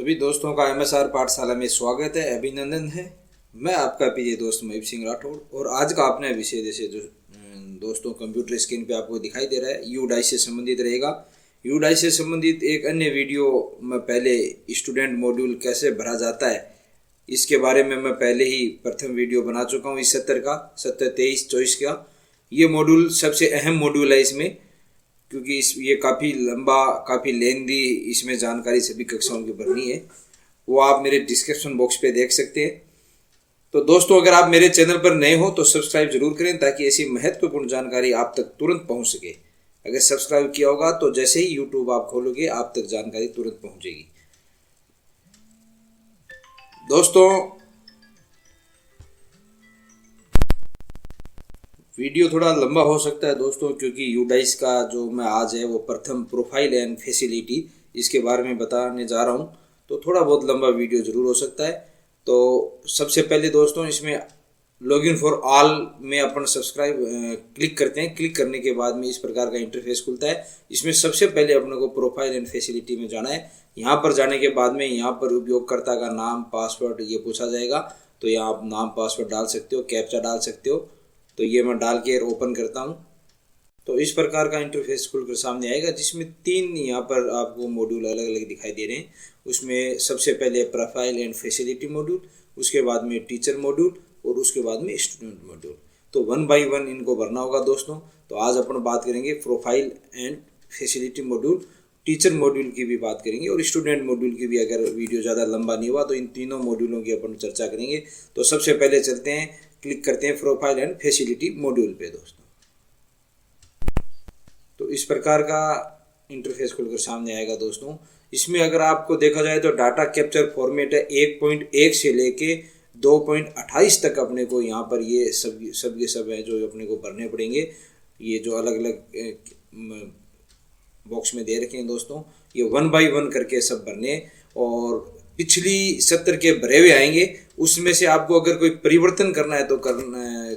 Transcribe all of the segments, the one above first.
सभी दोस्तों का एमएसआर पाठशाला में स्वागत है, अभिनंदन है। मैं आपका प्रिय दोस्त महीप सिंह राठौड़ और आज का अपना विषय जैसे जो दोस्तों कंप्यूटर स्क्रीन पे आपको दिखाई दे रहा है यूडाई से संबंधित रहेगा। यूडाई से संबंधित एक अन्य वीडियो में पहले स्टूडेंट मॉड्यूल कैसे भरा जाता है इसके बारे में मैं पहले ही प्रथम वीडियो बना चुका हूँ। इस 23-24 का ये मॉड्यूल सबसे अहम मॉड्यूल है इसमें, क्योंकि ये काफ़ी लंबा काफ़ी लेंदी इसमें जानकारी सभी कक्षाओं की भरनी है। वो आप मेरे डिस्क्रिप्शन बॉक्स पे देख सकते हैं। तो दोस्तों अगर आप मेरे चैनल पर नए हो तो सब्सक्राइब जरूर करें ताकि ऐसी महत्वपूर्ण जानकारी आप तक तुरंत पहुंच सके। अगर सब्सक्राइब किया होगा तो जैसे ही यूट्यूब आप खोलोगे आप तक जानकारी तुरंत पहुंचेगी। दोस्तों वीडियो थोड़ा लंबा हो सकता है दोस्तों, क्योंकि यूडाइस का जो मैं आज है वो प्रथम प्रोफाइल एंड फैसिलिटी इसके बारे में बताने जा रहा हूँ, तो थोड़ा बहुत लंबा वीडियो ज़रूर हो सकता है। तो सबसे पहले दोस्तों इसमें लॉगिन फॉर ऑल में अपन सब्सक्राइब क्लिक करते हैं। क्लिक करने के बाद में इस प्रकार का इंटरफेस खुलता है। इसमें सबसे पहले अपने को प्रोफाइल एंड फैसिलिटी में जाना है। यहाँ पर जाने के बाद में यहाँ पर उपयोगकर्ता का नाम पासवर्ड ये पूछा जाएगा, तो यहाँ आप नाम पासवर्ड डाल सकते हो, कैप्चा डाल सकते हो। तो ये मैं डाल के ओपन करता हूँ। तो इस प्रकार का इंटरफेस खुलकर सामने आएगा, जिसमें 3 यहाँ पर आपको मॉड्यूल अलग अलग दिखाई दे रहे हैं। उसमें सबसे पहले प्रोफाइल एंड फैसिलिटी मॉड्यूल, उसके बाद में टीचर मॉड्यूल और उसके बाद में स्टूडेंट मॉड्यूल। तो 1 बाय 1 इनको भरना होगा दोस्तों। तो आज अपन बात करेंगे profile and facility module, teacher module की भी बात करेंगे और स्टूडेंट मॉड्यूल की भी। अगर वीडियो ज़्यादा लंबा नहीं हुआ तो इन तीनों मॉड्यूलों की अपन चर्चा करेंगे। तो सबसे पहले चलते हैं, क्लिक करते हैं प्रोफाइल एंड फैसिलिटी मॉड्यूल पे दोस्तों। तो इस प्रकार का इंटरफेस खुलकर सामने आएगा दोस्तों। इसमें अगर आपको देखा जाए तो डाटा कैप्चर फॉर्मेट है 1.1 से लेके 2.28 तक अपने को यहाँ पर ये सब है जो अपने को भरने पड़ेंगे। ये जो अलग अलग बॉक्स में दे रखे हैं दोस्तों, ये 1 बाय 1 करके सब भरने। और पिछली 70 के भरे हुए आएंगे, उसमें से आपको अगर कोई परिवर्तन करना है तो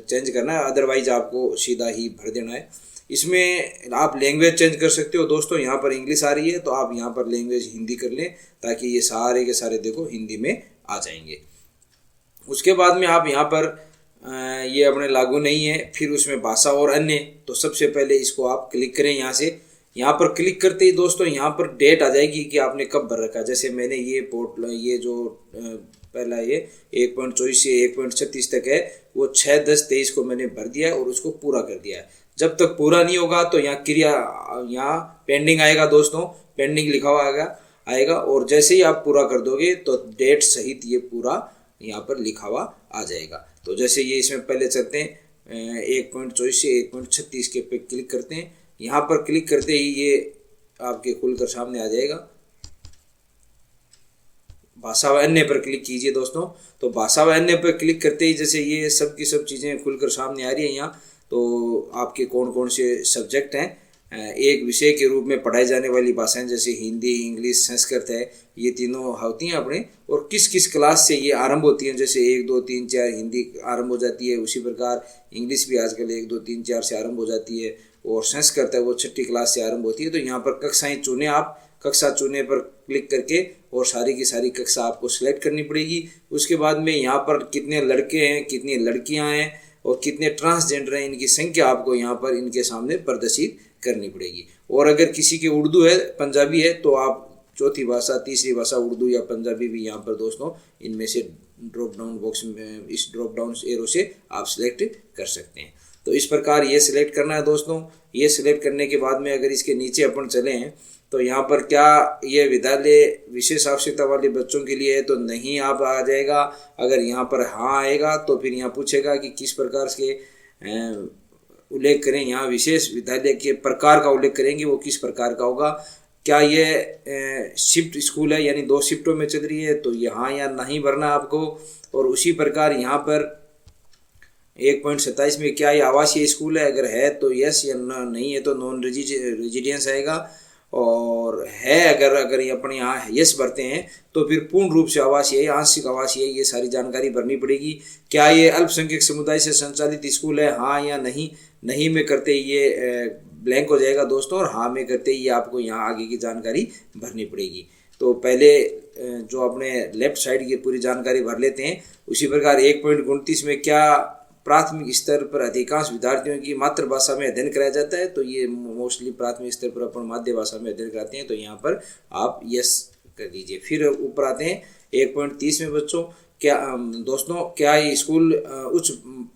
चेंज करना है, अदरवाइज आपको सीधा ही भर देना है। इसमें आप लैंग्वेज चेंज कर सकते हो दोस्तों। यहाँ पर इंग्लिश आ रही है तो आप यहाँ पर लैंग्वेज हिंदी कर लें, ताकि ये सारे के सारे देखो हिंदी में आ जाएंगे। उसके बाद में आप यहाँ पर ये अपने लागू नहीं है, फिर उसमें भाषा और अन्य। तो सबसे पहले इसको आप क्लिक करें यहाँ से। यहाँ पर क्लिक करते ही दोस्तों यहाँ पर डेट आ जाएगी कि आपने कब भर रखा है। जैसे मैंने ये जो पहला ये 1.24 से 1.36 तक है वो 6/10/23 को मैंने भर दिया है और उसको पूरा कर दिया है। जब तक पूरा नहीं होगा तो यहाँ पेंडिंग आएगा दोस्तों, पेंडिंग लिखा हुआ आएगा। और जैसे ही आप पूरा कर दोगे तो डेट सहित ये पूरा यहाँ पर लिखा हुआ आ जाएगा। तो जैसे ये इसमें पहले चलते हैं 1.24 से 1.36 के पे क्लिक करते हैं। यहाँ पर क्लिक करते ही ये आपके खुलकर सामने आ जाएगा। भाषा व अन्य पर क्लिक कीजिए दोस्तों। तो भाषा व अन्य पर क्लिक करते ही जैसे ये सब की सब चीज़ें खुलकर सामने आ रही हैं यहाँ। तो आपके कौन कौन से सब्जेक्ट हैं, एक विषय के रूप में पढ़ाई जाने वाली भाषाएं जैसे हिंदी, इंग्लिश, संस्कृत है, ये तीनों होती हैं अपने। और किस किस क्लास से ये आरंभ होती हैं, जैसे 1, 2, 3, 4 हिंदी आरंभ हो जाती है, उसी प्रकार इंग्लिश भी आजकल 1, 2, 3, 4 से आरंभ हो जाती है। और संस्कृत है वो 6ठी क्लास से आरंभ होती है। तो यहाँ पर कक्षाएं चुने आप, कक्षा चुने पर क्लिक करके और सारी की सारी कक्षा आपको सिलेक्ट करनी पड़ेगी। उसके बाद में यहाँ पर कितने लड़के हैं, कितनी लड़कियाँ हैं और कितने ट्रांसजेंडर हैं, इनकी संख्या आपको यहाँ पर इनके सामने प्रदर्शित करनी पड़ेगी। और अगर किसी के उर्दू है, पंजाबी है, तो आप चौथी भाषा, तीसरी भाषा उर्दू या पंजाबी भी यहाँ पर दोस्तों इनमें से ड्रॉप डाउन बॉक्स में इस ड्रॉप डाउन एरो से आप सिलेक्ट कर सकते हैं। तो इस प्रकार ये सिलेक्ट करना है दोस्तों। ये सिलेक्ट करने के बाद में अगर इसके नीचे अपन चले हैं तो यहाँ पर क्या ये विद्यालय विशेष आवश्यकता वाले बच्चों के लिए है, तो नहीं आप आ जाएगा। अगर यहाँ पर हाँ आएगा तो फिर यहाँ पूछेगा कि किस प्रकार से उल्लेख करें। यहाँ विशेष विद्यालय के प्रकार का उल्लेख करेंगे, वो किस प्रकार का होगा। क्या ये शिफ्ट स्कूल है, यानी 2 शिफ्टों में चल रही है, तो यहाँ या नहीं भरना आपको। और उसी प्रकार यहाँ पर 1.27 में क्या ये आवासीय स्कूल है, अगर है तो यस, या नहीं है तो नॉन रेजिडेंस आएगा। और है अगर ये अपने यहाँ यस भरते हैं तो फिर पूर्ण रूप से आवासीय, आंशिक आवासीय, ये सारी जानकारी भरनी पड़ेगी। क्या ये अल्पसंख्यक समुदाय से संचालित स्कूल है, हाँ या नहीं। नहीं में करते ये ब्लैंक हो जाएगा दोस्तों, और हाँ में करते ही आपको यहाँ आगे की जानकारी भरनी पड़ेगी। तो पहले जो अपने लेफ्ट साइड की पूरी जानकारी भर लेते हैं। उसी प्रकार 1.29 में क्या प्राथमिक स्तर पर अधिकांश विद्यार्थियों की मातृभाषा में अध्ययन कराया जाता है, तो ये मोस्टली प्राथमिक स्तर पर अपन मातृभाषा में अध्ययन कराते हैं, तो यहाँ पर आप यस कर दीजिए। फिर ऊपर आते हैं 1.30 में बच्चों, क्या दोस्तों क्या ये स्कूल उच्च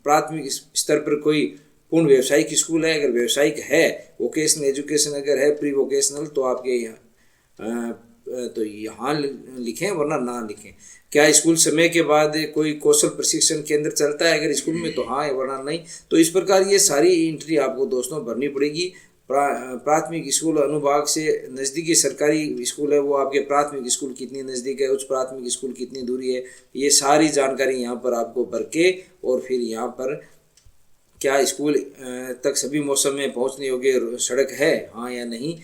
प्राथमिक स्तर पर कोई पूर्ण व्यावसायिक स्कूल है? अगर व्यावसायिक है, वोकेशनल एजुकेशन अगर है, प्री वोकेशनल, तो आपके तो यहाँ लिखें वरना ना लिखें। क्या स्कूल समय के बाद कोई कौशल प्रशिक्षण केंद्र चलता है अगर स्कूल में, तो हाँ वरना नहीं। तो इस प्रकार ये सारी एंट्री आपको दोस्तों भरनी पड़ेगी। प्राथमिक स्कूल अनुभाग से नज़दीकी सरकारी स्कूल है, वो आपके प्राथमिक स्कूल कितनी नज़दीक है, उच्च प्राथमिक स्कूल कितनी दूरी है, ये सारी जानकारी यहाँ पर आपको भर के, और फिर यहाँ पर क्या स्कूल तक सभी मौसम में पहुँचने योग्य सड़क है, हाँ या नहीं।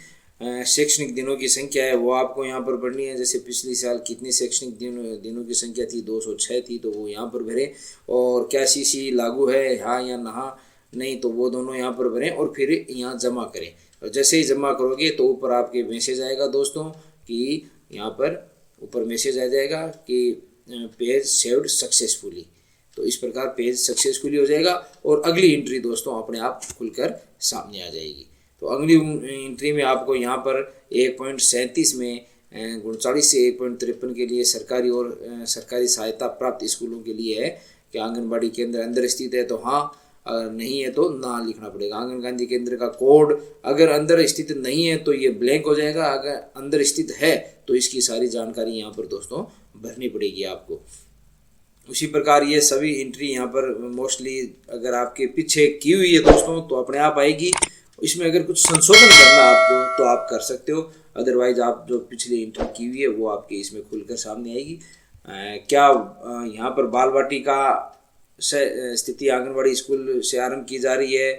शैक्षणिक दिनों की संख्या है वो आपको यहाँ पर भरनी है। जैसे पिछले साल कितनी शैक्षणिक दिनों की संख्या थी, 206 थी, तो वो यहाँ पर भरें। और क्या सीसी लागू है, हाँ या ना नहीं, तो वो दोनों यहाँ पर भरें और फिर यहाँ जमा करें। और जैसे ही जमा करोगे तो ऊपर आपके मैसेज आएगा दोस्तों कि यहाँ पर ऊपर मैसेज आ जाएगा कि पेज सेव्ड सक्सेसफुली। तो इस प्रकार पेज सक्सेसफुली हो जाएगा और अगली एंट्री दोस्तों अपने आप खुलकर सामने आ जाएगी। तो अगली एंट्री में आपको यहाँ पर 1.37 में 39 से 1.53 के लिए सरकारी और सरकारी सहायता प्राप्त स्कूलों के लिए है कि आंगनबाड़ी केंद्र अंदर स्थित है, तो हाँ, अगर नहीं है तो ना लिखना पड़ेगा। आंगनबाड़ी केंद्र का कोड अगर अंदर स्थित नहीं है तो ये ब्लैंक हो जाएगा, अगर अंदर स्थित है तो इसकी सारी जानकारी यहाँ पर दोस्तों भरनी पड़ेगी आपको। उसी प्रकार ये सभी एंट्री यहाँ पर मोस्टली अगर आपके पीछे की हुई है दोस्तों तो अपने आप आएगी। इसमें अगर कुछ संशोधन करना आपको तो आप कर सकते हो, अदरवाइज आप जो पिछली एंट्री की हुई है वो आपके इसमें खुलकर सामने आएगी। क्या यहाँ पर बाल वाटिका स्थिति आंगनबाड़ी स्कूल से आरंभ की जा रही है,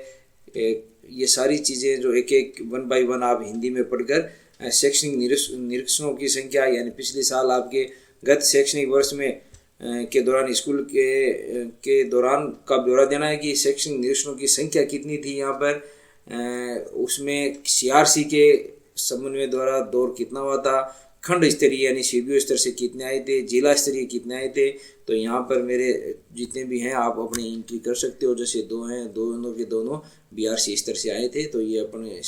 ये सारी चीज़ें जो एक एक 1 बाय 1 आप हिंदी में पढ़कर शैक्षणिक निरीक्षणों की संख्या, यानी पिछले साल आपके गत शैक्षणिक वर्ष में के दौरान स्कूल के दौरान का ब्यौरा देना है कि शैक्षणिक निरीक्षणों की संख्या कितनी थी यहाँ पर। उसमें सीआरसी के समन्वय द्वारा दौर कितना हुआ था, खंड स्तरीय यानी सीबीओ स्तर से कितने आए थे, जिला स्तरीय कितने आए थे। तो यहाँ पर मेरे जितने भी हैं आप अपनी एंट्री कर सकते हो। जैसे 2 हैं, दोनों के दोनों बीआरसी स्तर से आए थे, तो ये अपने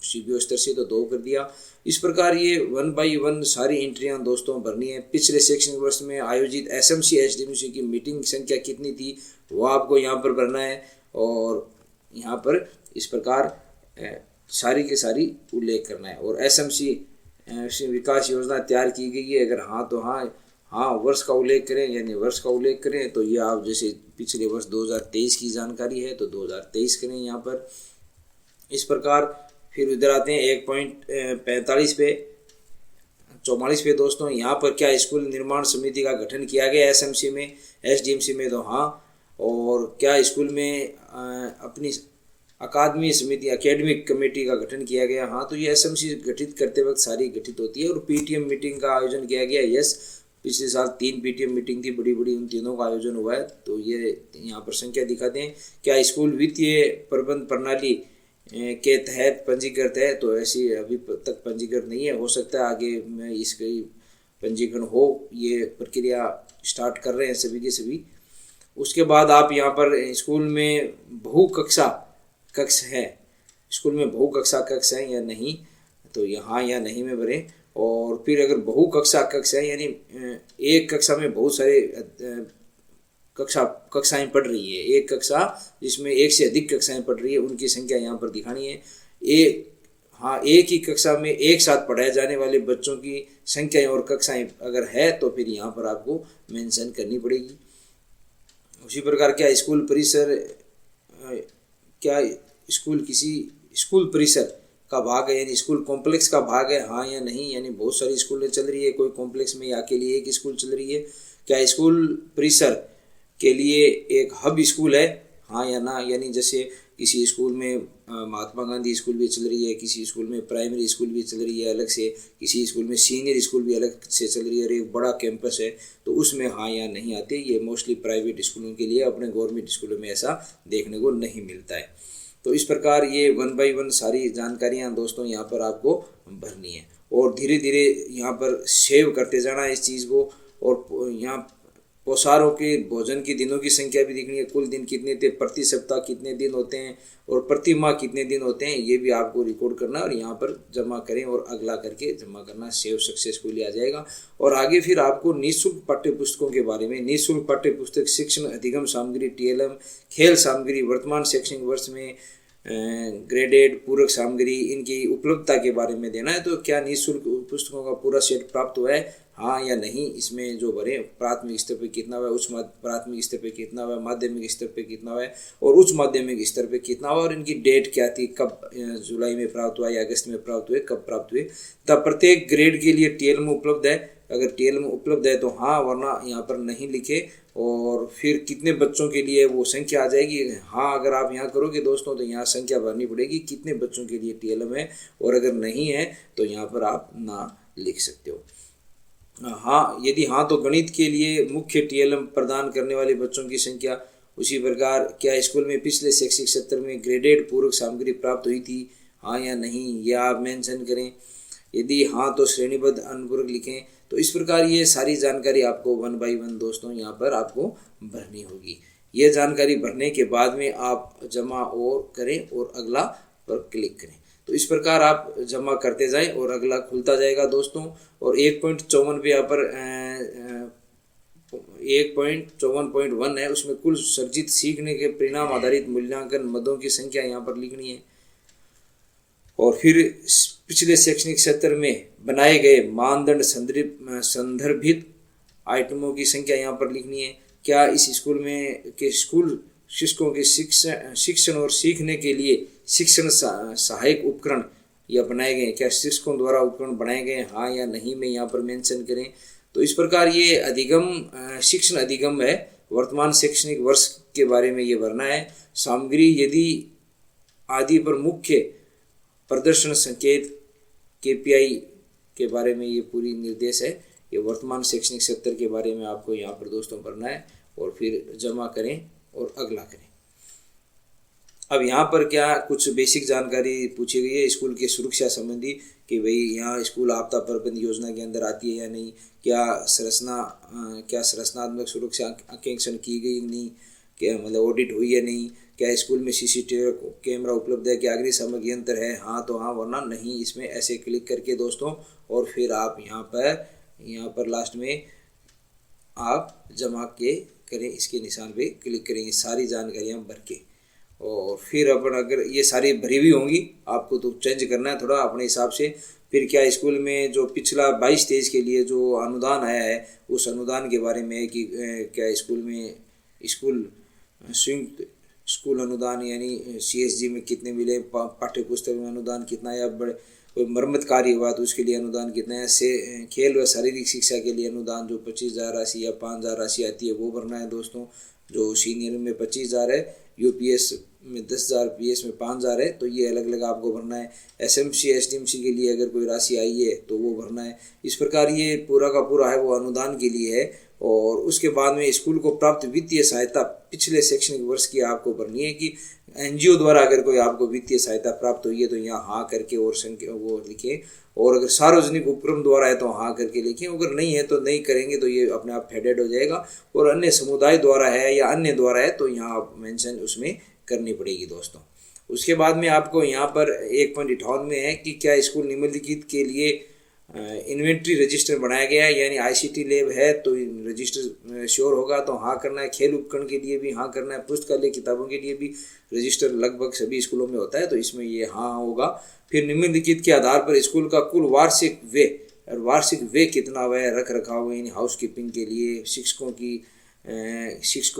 सीबीओ स्तर से तो 2 कर दिया। इस प्रकार ये 1 बाय 1 सारी एंट्रियाँ दोस्तों भरनी है। पिछले शैक्षणिक वर्ष में आयोजित एसएमसी एसडीएमसी की मीटिंग संख्या कितनी थी वो आपको यहाँ पर भरना है, और यहाँ पर इस प्रकार सारी की सारी उल्लेख करना है। और एसएमसी विकास योजना तैयार की गई है, अगर हाँ तो हाँ वर्ष का उल्लेख करें, यानी वर्ष का उल्लेख करें तो ये आप जैसे पिछले वर्ष 2023 की जानकारी है तो 2023 करें यहाँ पर। इस प्रकार फिर इधर आते हैं 1.45 पे 44 पे दोस्तों, यहाँ पर क्या स्कूल निर्माण समिति का गठन किया गया एसएमसी में, एसडीएमसी में, तो हाँ। और क्या स्कूल में अपनी अकादमी समिति एकेडमिक कमेटी का गठन किया गया, हाँ। तो ये एसएमसी गठित करते वक्त सारी गठित होती है। और पीटीएम मीटिंग का आयोजन किया गया, यस, पिछले साल 3 पीटीएम मीटिंग थी बड़ी बड़ी, उन तीनों का आयोजन हुआ है। तो ये यहाँ पर संख्या दिखाते हैं। क्या स्कूल वित्तीय प्रबंध प्रणाली के तहत पंजीकृत है, तो ऐसी अभी तक पंजीकृत नहीं है, हो सकता है आगे में इसकी पंजीकरण हो, ये प्रक्रिया स्टार्ट कर रहे हैं सभी के सभी। उसके बाद आप यहाँ पर स्कूल में बहुकक्षा कक्ष है, स्कूल में बहुकक्षा कक्ष है या नहीं, तो यहाँ या नहीं में भरें। और फिर अगर बहुकक्षा कक्ष है यानी एक कक्षा में बहुत सारे कक्षाएं पढ़ रही है, एक कक्षा जिसमें एक से अधिक कक्षाएं पढ़ रही है, उनकी संख्या यहाँ पर दिखानी है। एक ही कक्षा में एक साथ पढ़ाए जाने वाले बच्चों की संख्या और कक्षाएं अगर है तो फिर यहाँ पर आपको मेंशन करनी पड़ेगी। उसी प्रकार क्या स्कूल परिसर, क्या स्कूल किसी स्कूल परिसर का भाग है, यानी स्कूल कॉम्प्लेक्स का भाग है, हाँ या नहीं। यानी बहुत सारी स्कूलें चल रही है, कोई कॉम्प्लेक्स में या के लिए एक स्कूल चल रही है। क्या स्कूल परिसर के लिए एक हब स्कूल है, हाँ या ना। यानी जैसे किसी स्कूल में महात्मा गांधी स्कूल भी चल रही है, किसी स्कूल में प्राइमरी स्कूल भी चल रही है अलग से, किसी स्कूल में सीनियर स्कूल भी अलग से चल रही है, और एक बड़ा कैंपस है, तो उसमें हाँ या नहीं आते। ये मोस्टली प्राइवेट स्कूलों के लिए, अपने गवर्नमेंट स्कूलों में ऐसा देखने को नहीं मिलता है। तो इस प्रकार ये 1 बाय 1 सारी जानकारियाँ दोस्तों यहाँ पर आपको भरनी है। और धीरे धीरे यहाँ पर सेव करते जाना इस चीज़ को। और यहाँ पोसारों के भोजन के दिनों की संख्या भी दिखनी है, कुल दिन कितने थे, प्रति सप्ताह कितने दिन होते हैं और प्रति माह कितने दिन होते हैं, ये भी आपको रिकॉर्ड करना और यहाँ पर जमा करें और अगला करके जमा करना। सेव सक्सेसफुली आ जाएगा। और आगे फिर आपको निःशुल्क पाठ्य पुस्तकों के बारे में, निःशुल्क पाठ्य पुस्तक, शिक्षण अधिगम सामग्री, TLM, खेल सामग्री, वर्तमान शैक्षणिक वर्ष में ग्रेडेड पूरक सामग्री, इनकी उपलब्धता के बारे में देना है। तो क्या निःशुल्क पुस्तकों का पूरा सेट प्राप्त हुआ है, हाँ या नहीं, इसमें जो भरें। प्राथमिक स्तर पे कितना हुआ, उच्च प्राथमिक स्तर पे कितना हुआ, माध्यमिक स्तर पे कितना हुआ और उच्च माध्यमिक स्तर पे कितना हुआ, और इनकी डेट क्या थी, कब जुलाई में प्राप्त हुआ या अगस्त में प्राप्त हुए, कब प्राप्त हुए। तब प्रत्येक ग्रेड के लिए TLM उपलब्ध है, अगर TLM उपलब्ध है तो हाँ, वरना यहाँ पर नहीं लिखे। और फिर कितने बच्चों के लिए वो संख्या आ जाएगी, हाँ अगर आप यहाँ करोगे दोस्तों तो यहाँ संख्या भरनी पड़ेगी कितने बच्चों के लिए TLM है, और अगर नहीं है तो यहाँ पर आप ना लिख सकते हो। हाँ, यदि हाँ तो गणित के लिए मुख्य TLM प्रदान करने वाले बच्चों की संख्या। उसी प्रकार क्या स्कूल में पिछले शैक्षिक सत्र में ग्रेडेड पूरक सामग्री प्राप्त हुई थी, हाँ या नहीं, यह आप मेंशन करें। यदि हाँ तो श्रेणीबद्ध अनुपूरक लिखें। तो इस प्रकार ये सारी जानकारी आपको 1 बाय 1 दोस्तों यहाँ पर आपको भरनी होगी। ये जानकारी भरने के बाद में आप जमा और करें और अगला पर क्लिक करें। तो इस प्रकार आप जमा करते जाएं और अगला खुलता जाएगा दोस्तों। और 1.54 पे यहाँ पर 1.54.1 है, उसमें कुल सर्जित सीखने के परिणाम आधारित मूल्यांकन मदों की संख्या यहाँ पर लिखनी है। और फिर पिछले शैक्षणिक सत्र में बनाए गए मानदंड संदर्भित आइटमों की संख्या यहाँ पर लिखनी है। क्या इस स्कूल में के स्कूल शिक्षकों के शिक्षण और सीखने के लिए शिक्षण सहायक उपकरण या बनाए गए, क्या शिक्षकों द्वारा उपकरण बनाए गए, हाँ या नहीं में यहाँ पर मेंशन करें। तो इस प्रकार ये अधिगम शिक्षण अधिगम है, वर्तमान शैक्षणिक वर्ष के बारे में ये भरना है। सामग्री यदि आदि पर मुख्य प्रदर्शन संकेत KPI के बारे में ये पूरी निर्देश है। ये वर्तमान शैक्षणिक सत्र के बारे में आपको यहाँ पर दोस्तों भरना है और फिर जमा करें और अगला करें। अब यहाँ पर क्या कुछ बेसिक जानकारी पूछी गई है स्कूल के सुरक्षा संबंधी, कि भाई यहाँ स्कूल आपदा प्रबंध योजना के अंदर आती है या नहीं, क्या संरचनात्मक सुरक्षा अंकेक्षण की गई नहीं, क्या मतलब ऑडिट हुई है नहीं, क्या स्कूल में CCTV कैमरा उपलब्ध है, क्या अग्निशामक यंत्र है, हाँ तो हाँ वरना नहीं, इसमें ऐसे क्लिक करके दोस्तों। और फिर आप यहाँ पर लास्ट में आप जमा के करें, इसके निशान पे क्लिक करेंगे, सारी जानकारियाँ भर के। और फिर अपन अगर ये सारी भरी हुई होंगी, आपको तो चेंज करना है थोड़ा अपने हिसाब से। फिर क्या स्कूल में जो पिछला 22-23 के लिए जो अनुदान आया है, उस अनुदान के बारे में कि क्या स्कूल में संयुक्त स्कूल अनुदान यानी CSG में कितने मिले, पाठ्य पुस्तक में अनुदान कितना है, बड़े कोई मरम्मत कार्य हुआ तो उसके लिए अनुदान कितना है, से खेल व शारीरिक शिक्षा के लिए अनुदान जो 25,000 राशि या 5,000 राशि आती है वो भरना है दोस्तों। जो सीनियर में 25,000 है, UPS में 10,000, PS में 5,000 है, तो ये अलग अलग आपको भरना है। SMC STMC के लिए अगर कोई राशि आई है तो वो भरना है। इस प्रकार ये पूरा का पूरा है वो अनुदान के लिए है। और उसके बाद में स्कूल को प्राप्त वित्तीय सहायता पिछले शैक्षणिक वर्ष की आपको भरनी है कि NGO द्वारा अगर कोई आपको वित्तीय सहायता प्राप्त हुई है तो यहाँ हाँ करके और संख्या वो लिखें। और अगर सार्वजनिक उपक्रम द्वारा है तो हाँ करके लिखें, अगर नहीं है तो नहीं करेंगे तो ये अपने आप फेडेड हो जाएगा। और अन्य समुदाय द्वारा है या अन्य द्वारा है तो यहाँ आप मेंशन उसमें करनी पड़ेगी दोस्तों। उसके बाद में आपको यहाँ पर 1.58 में है कि क्या स्कूल निम्नलिखित के लिए इन्वेंट्री रजिस्टर बनाया गया है, यानी ICT लैब है तो रजिस्टर श्योर होगा तो हाँ करना है। खेल उपकरण के लिए भी हाँ करना है। पुस्तकालय किताबों के लिए भी रजिस्टर लगभग सभी स्कूलों में होता है तो इसमें ये हाँ होगा। फिर निम्नलिखित के आधार पर स्कूल का कुल वार्षिक व्यय कितना व्यय रख रखाव यानी हाउस कीपिंग के लिए, शिक्षकों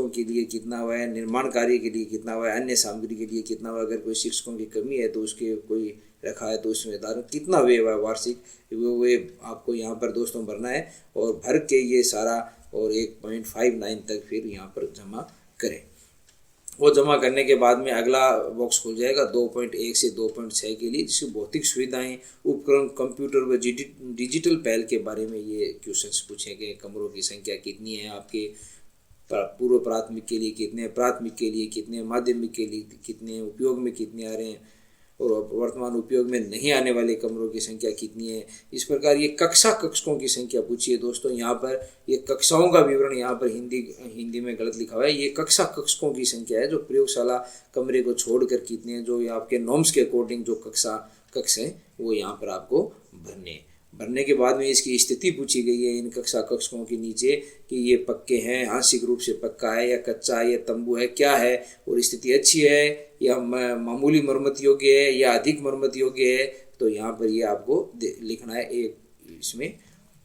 के लिए कितना हुआ है, निर्माण कार्य के लिए कितना हुआ है, अन्य सामग्री के लिए कितना हुआ, अगर कोई शिक्षकों की कमी है तो उसके कोई रखा है तो उसमें कितना व्यय हुआ है वार्षिक, वो आपको यहाँ पर दोस्तों भरना है। और भर के ये सारा और 1.59 तक फिर यहाँ पर जमा करें। वो जमा करने के बाद में अगला बॉक्स खुल जाएगा 2.1 से 2.6 के लिए, जिसकी भौतिक सुविधाएं, उपकरण, कंप्यूटर व डिजिटल पहल के बारे में ये क्वेश्चंस पूछे गए। कमरों की संख्या कितनी है आपके, पूर्व प्राथमिक के लिए कितने, प्राथमिक के लिए कितने, माध्यमिक के लिए कितने, उपयोग में कितने आ रहे हैं, और वर्तमान उपयोग में नहीं आने वाले कमरों की संख्या कितनी है। इस प्रकार ये कक्षा कक्षकों की संख्या पूछी है दोस्तों। यहाँ पर ये कक्षाओं का विवरण यहाँ पर हिंदी में गलत लिखा हुआ है। ये कक्षा कक्षकों की संख्या है, जो प्रयोगशाला कमरे को छोड़कर कितने हैं, जो आपके नॉर्म्स के अकॉर्डिंग जो कक्ष हैं वो यहाँ पर आपको भरने के बाद में इसकी स्थिति पूछी गई है इन कक्षा कक्षकों के नीचे कि ये पक्के हैं, आंशिक रूप से पक्का है या कच्चा है या तंबू है, क्या है, और स्थिति अच्छी है या मामूली मरम्मत योग्य है या अधिक मरम्मत योग्य है। तो यहाँ पर ये आपको लिखना है एक इसमें।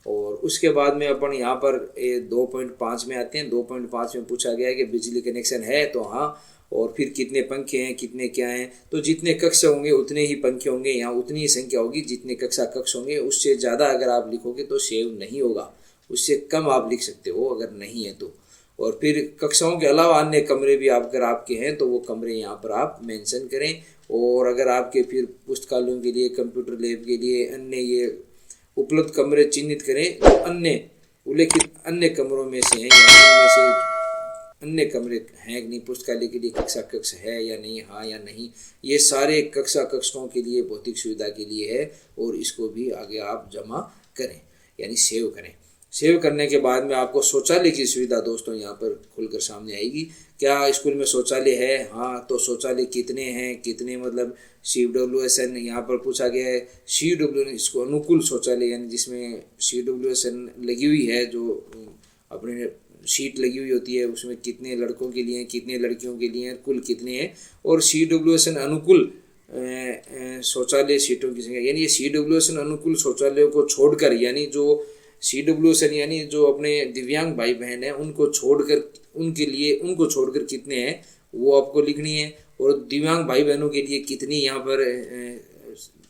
और उसके बाद में अपन यहाँ पर 2.5 में आते हैं। 2.5 में पूछा गया है कि बिजली कनेक्शन है, तो हाँ, और फिर कितने पंखे हैं, कितने क्या हैं। तो जितने कक्ष होंगे उतने ही पंखे होंगे, यहाँ उतनी ही संख्या होगी जितने कक्षा कक्ष होंगे। उससे ज़्यादा अगर आप लिखोगे तो सेव नहीं होगा, उससे कम आप लिख सकते हो अगर नहीं है तो। और फिर कक्षाओं के अलावा अन्य कमरे भी अगर आपके हैं तो वो कमरे यहाँ पर आप मेंशन करें। और अगर आपके फिर पुस्तकालयों के लिए, कंप्यूटर लैब के लिए अन्य ये उपलब्ध कमरे चिन्हित करें, तो अन्य उल्लेखित अन्य कमरों में से हैं या इनमें से अन्य कमरे हैं कि नहीं, पुस्तकालय के लिए कक्षा कक्ष है या नहीं, हाँ या नहीं। ये सारे कक्षा कक्षों के लिए भौतिक सुविधा के लिए है, और इसको भी आगे आप जमा करें यानी सेव करें। सेव करने के बाद में आपको शौचालय की सुविधा दोस्तों यहाँ पर खुलकर सामने आएगी। क्या स्कूल में शौचालय है? हाँ, तो शौचालय कितने हैं, कितने मतलब CWSN यहाँ पर पूछा गया है। CWSN इसको अनुकूल शौचालय यानी जिसमें CWSN लगी हुई है, जो अपने शीट लगी हुई होती है, उसमें कितने लड़कों के लिए हैं, कितने लड़कियों के लिए हैं, कुल कितने हैं। और CWSN अनुकूल शौचालय सीटों की संख्या, यानी ये CWSN अनुकूल शौचालयों को छोड़कर, यानी जो CWSN यानी जो अपने दिव्यांग भाई बहन हैं उनको छोड़कर कितने हैं वो आपको लिखनी है। और दिव्यांग भाई बहनों के लिए कितनी यहाँ पर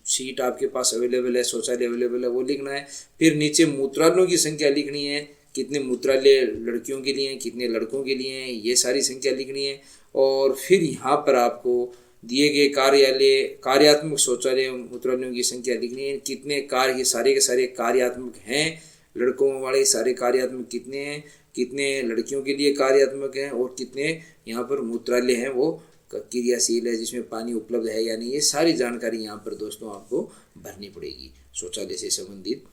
सीट आपके पास अवेलेबल है, शौचालय अवेलेबल है, वो लिखना है। फिर नीचे मूत्रालयों की संख्या लिखनी है, कितने मूत्रालय लड़कियों के लिए हैं, कितने लड़कों के लिए हैं, ये सारी संख्या लिखनी है। और फिर यहाँ पर आपको दिए गए कार्यात्मक शौचालय मूत्रालयों की संख्या लिखनी है। कितने ये सारे के सारे कार्यात्मक हैं, लड़कों वाले सारे कार्यात्मक कितने हैं, कितने लड़कियों के लिए कार्यात्मक हैं, और कितने यहाँ पर मूत्रालय हैं वो क्रियाशील है जिसमें पानी उपलब्ध है यानी। ये सारी जानकारी यहाँ पर दोस्तों आपको भरनी पड़ेगी शौचालय से संबंधित।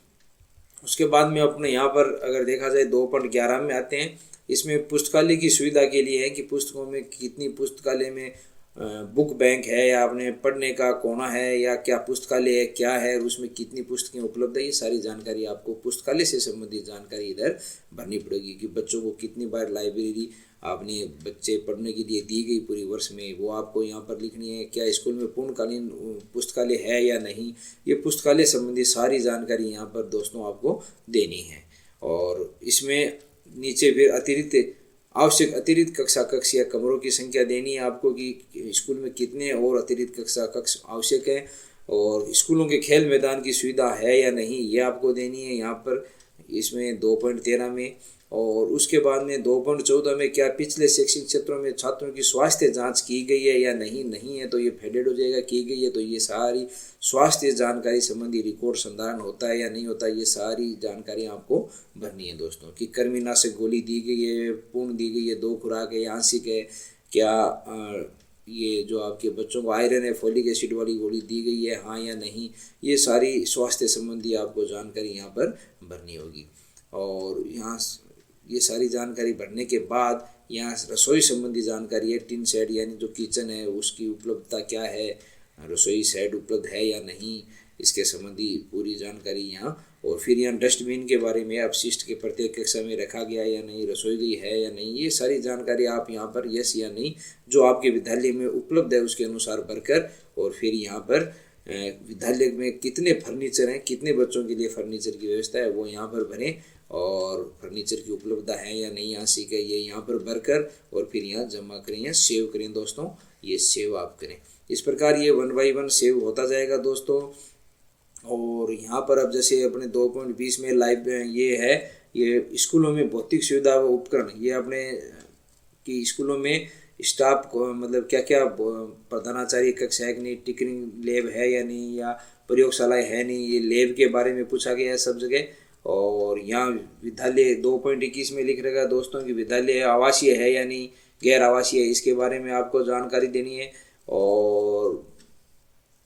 उसके बाद में अपने यहाँ पर अगर देखा जाए 2.11 में आते हैं। इसमें पुस्तकालय की सुविधा के लिए है कि पुस्तकों में कितनी, पुस्तकालय में बुक बैंक है या अपने पढ़ने का कोना है या क्या पुस्तकालय है, क्या है, और उसमें कितनी पुस्तकें उपलब्ध है। ये सारी जानकारी आपको पुस्तकालय से संबंधित जानकारी इधर भरनी पड़ेगी कि बच्चों को कितनी बार लाइब्रेरी आपने बच्चे पढ़ने के लिए दी गई पूरी वर्ष में, वो आपको यहाँ पर लिखनी है। क्या स्कूल में पूर्णकालीन पुस्तकालय है या नहीं, ये पुस्तकालय संबंधी सारी जानकारी यहाँ पर दोस्तों आपको देनी है। और इसमें नीचे फिर आवश्यक अतिरिक्त कक्षा कक्ष या कमरों की संख्या देनी है आपको कि स्कूल में कितने और अतिरिक्त कक्षा कक्ष आवश्यक है। और स्कूलों के खेल मैदान की सुविधा है या नहीं, ये आपको देनी है यहाँ पर इसमें 2.13 में। और उसके बाद में 2.14 में क्या पिछले शैक्षणिक क्षेत्रों में छात्रों की स्वास्थ्य जांच की गई है या नहीं है तो ये फेडेड हो जाएगा। की गई है तो ये सारी स्वास्थ्य जानकारी संबंधी रिकॉर्ड संधारण होता है या नहीं होता, ये सारी जानकारी आपको भरनी है दोस्तों। कि कृमिनाशक गोली दी गई है, पूर्ण दी गई है, 2 खुराक है, आंशिक है, क्या ये जो आपके बच्चों को आयरन है, फोलिक एसिड वाली गोली दी गई है, हाँ या नहीं, ये सारी स्वास्थ्य संबंधी आपको जानकारी यहाँ पर भरनी होगी। और यहाँ ये सारी जानकारी भरने के बाद यहाँ रसोई संबंधी जानकारी है। टिन शेड यानी जो किचन है उसकी उपलब्धता क्या है, रसोई शेड उपलब्ध है या नहीं, इसके संबंधी पूरी जानकारी यहाँ। और फिर यहाँ डस्टबिन के बारे में अपशिष्ट के प्रत्येक कक्षा में रखा गया या नहीं, रसोई गई है या नहीं, ये सारी जानकारी आप यहाँ पर यस या नहीं जो आपके विद्यालय में उपलब्ध है उसके अनुसार भरकर। और फिर यहाँ पर विद्यालय में कितने फर्नीचर हैं, कितने बच्चों के लिए फर्नीचर की व्यवस्था है वो यहाँ पर भरें। और फर्नीचर की उपलब्धता है या नहीं, आंशिक है, ये यहाँ पर भरकर और फिर यहाँ जमा करें या सेव करें दोस्तों। ये सेव आप करें। इस प्रकार ये 1 by 1 सेव होता जाएगा दोस्तों। और यहाँ पर अब जैसे अपने 2.20 में लाइव ये है, ये स्कूलों में भौतिक सुविधा व उपकरण, ये अपने कि स्कूलों में स्टाफ को मतलब क्या क्या प्रधानाचार्य कक्ष है कि नहीं, टिकरिंग लैब है या नहीं, या प्रयोगशालाएँ है नहीं, ये लैब के बारे में पूछा गया है सब जगह। और यहाँ विद्यालय 2.21 में लिख रहेगा दोस्तों कि विद्यालय आवासीय है या नहीं, गैर आवासीय है, इसके बारे में आपको जानकारी देनी है। और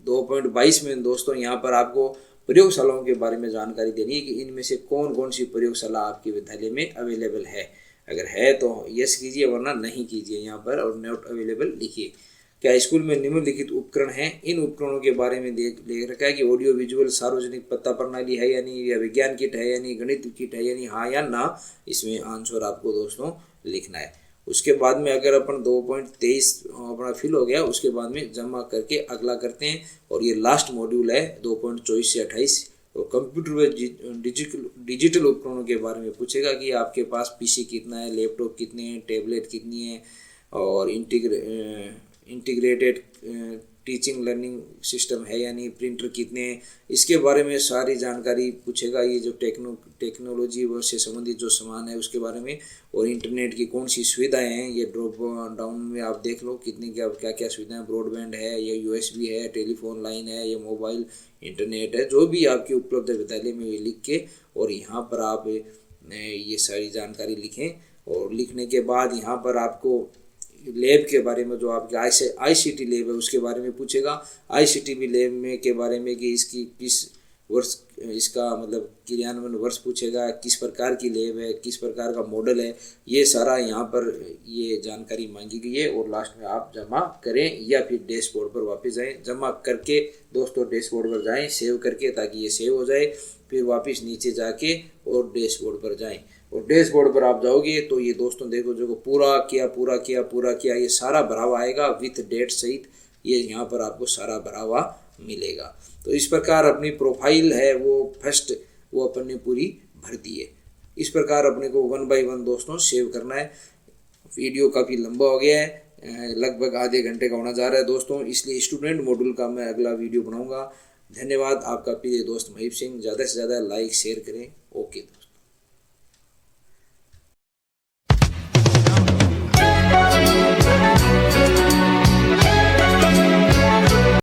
2.22 में दोस्तों यहाँ पर आपको प्रयोगशालाओं के बारे में जानकारी देनी है कि इनमें से कौन कौन सी प्रयोगशाला आपके विद्यालय में अवेलेबल है। अगर है तो यस कीजिए, वरना नहीं कीजिए यहाँ पर और नॉट अवेलेबल लिखिए। क्या स्कूल में निम्नलिखित उपकरण हैं? इन उपकरणों के बारे में लिख रखा है कि ऑडियो विजुअल सार्वजनिक पता प्रणाली है या नहीं, या विज्ञान किट है या नहीं, गणित किट है या नहीं, हाँ या ना। इसमें आंसर आपको दोस्तों लिखना है। उसके बाद में अगर अपन 2.23 अपना फिल हो गया, उसके बाद में जमा करके अगला करते हैं और ये लास्ट मॉड्यूल है 2.24 से 28। तो कंप्यूटर व डिजिटल उपकरणों के बारे में पूछेगा कि आपके पास पीसी कितना है, लैपटॉप कितने हैं, टैबलेट कितनी है और इंटीग्रेटेड टीचिंग लर्निंग सिस्टम है यानी प्रिंटर कितने हैं, इसके बारे में सारी जानकारी पूछेगा। ये जो टेक्नोलॉजी से संबंधित जो सामान है उसके बारे में, और इंटरनेट की कौन सी सुविधाएं हैं ये ड्रॉप डाउन में आप देख लो कितनी क्या क्या सुविधाएं, ब्रॉडबैंड है या यूएसबी है, टेलीफोन लाइन है या मोबाइल इंटरनेट है, जो भी आपकी उपलब्ध है विद्यालय में ये लिख के और यहाँ पर आप ये सारी जानकारी लिखें। और लिखने के बाद यहाँ पर आपको लैब के बारे में, जो आपके आईसीटी लैब है उसके बारे में पूछेगा। आईसीटी भी लैब में के बारे में कि इसकी किस वर्ष इसका मतलब क्रियान्वयन वर्ष पूछेगा, किस प्रकार की लैब है, किस प्रकार का मॉडल है, ये सारा यहाँ पर ये जानकारी मांगी गई है। और लास्ट में आप जमा करें या फिर डैशबोर्ड पर वापस जाएं। जमा करके दोस्तों डैशबोर्ड पर जाएं सेव करके, ताकि ये सेव हो जाए। फिर वापस नीचे जाके और डैशबोर्ड पर जाएं। और डैशबोर्ड पर आप जाओगे तो ये दोस्तों देखो जो पूरा किया ये सारा भरा हुआ आएगा विथ डेट सहित, ये यहाँ पर आपको सारा भरा हुआ मिलेगा। तो इस प्रकार अपनी प्रोफाइल है वो फर्स्ट वो अपन ने पूरी भर दी है। इस प्रकार अपने को 1 by 1 दोस्तों सेव करना है। वीडियो काफ़ी लंबा हो गया है, लगभग आधे घंटे का होना जा रहा है दोस्तों, इसलिए स्टूडेंट मॉड्यूल का मैं अगला वीडियो बनाऊंगा। धन्यवाद। आपका प्रिय दोस्त महीप सिंह। ज़्यादा से ज़्यादा लाइक शेयर करें।